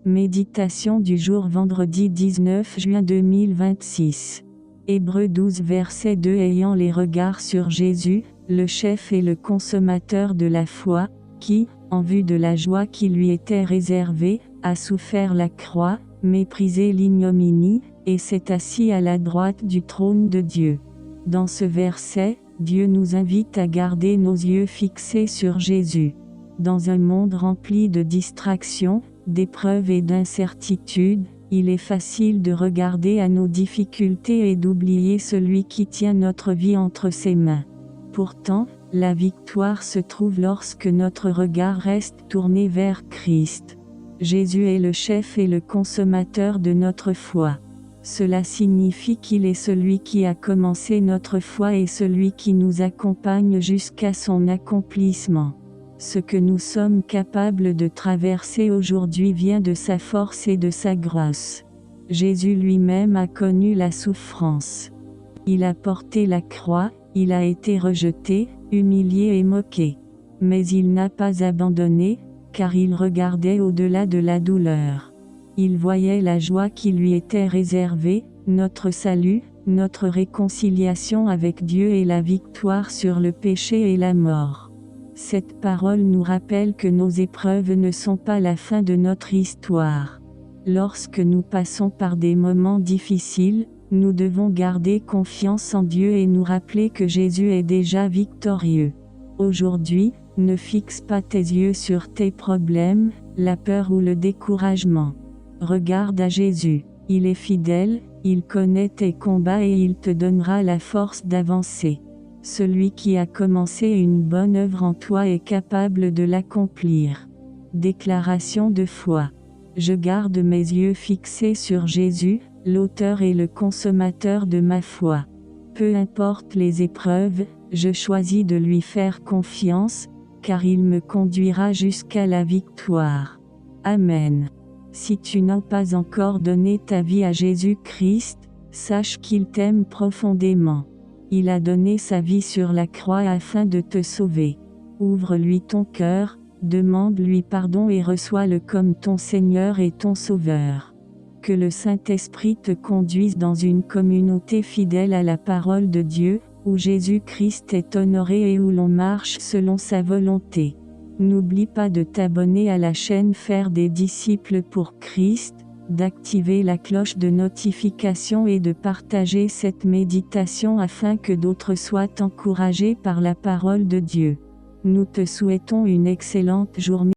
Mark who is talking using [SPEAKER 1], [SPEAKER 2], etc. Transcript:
[SPEAKER 1] Méditation du jour vendredi 19 juin 2026. Hébreux 12 verset 2. Ayant les regards sur Jésus, le chef et le consommateur de la foi, qui, en vue de la joie qui lui était réservée, a souffert la croix, méprisé l'ignominie, et s'est assis à la droite du trône de Dieu. Dans ce verset, Dieu nous invite à garder nos yeux fixés sur Jésus. Dans un monde rempli de distractions, d'épreuves et d'incertitudes, il est facile de regarder à nos difficultés et d'oublier celui qui tient notre vie entre ses mains. Pourtant, la victoire se trouve lorsque notre regard reste tourné vers Christ. Jésus est le chef et le consommateur de notre foi. Cela signifie qu'il est celui qui a commencé notre foi et celui qui nous accompagne jusqu'à son accomplissement. Ce que nous sommes capables de traverser aujourd'hui vient de sa force et de sa grâce. Jésus lui-même a connu la souffrance. Il a porté la croix, il a été rejeté, humilié et moqué. Mais il n'a pas abandonné, car il regardait au-delà de la douleur. Il voyait la joie qui lui était réservée, notre salut, notre réconciliation avec Dieu et la victoire sur le péché et la mort. Cette parole nous rappelle que nos épreuves ne sont pas la fin de notre histoire. Lorsque nous passons par des moments difficiles, nous devons garder confiance en Dieu et nous rappeler que Jésus est déjà victorieux. Aujourd'hui, ne fixe pas tes yeux sur tes problèmes, la peur ou le découragement. Regarde à Jésus. Il est fidèle, il connaît tes combats et il te donnera la force d'avancer. Celui qui a commencé une bonne œuvre en toi est capable de l'accomplir. Déclaration de foi. Je garde mes yeux fixés sur Jésus, l'auteur et le consommateur de ma foi. Peu importe les épreuves, je choisis de lui faire confiance, car il me conduira jusqu'à la victoire. Amen. Si tu n'as pas encore donné ta vie à Jésus-Christ, sache qu'il t'aime profondément. Il a donné sa vie sur la croix afin de te sauver. Ouvre-lui ton cœur, demande-lui pardon et reçois-le comme ton Seigneur et ton Sauveur. Que le Saint-Esprit te conduise dans une communauté fidèle à la parole de Dieu, où Jésus-Christ est honoré et où l'on marche selon sa volonté. N'oublie pas de t'abonner à la chaîne Faire des disciples pour Christ, d'activer la cloche de notification et de partager cette méditation afin que d'autres soient encouragés par la parole de Dieu. Nous te souhaitons une excellente journée.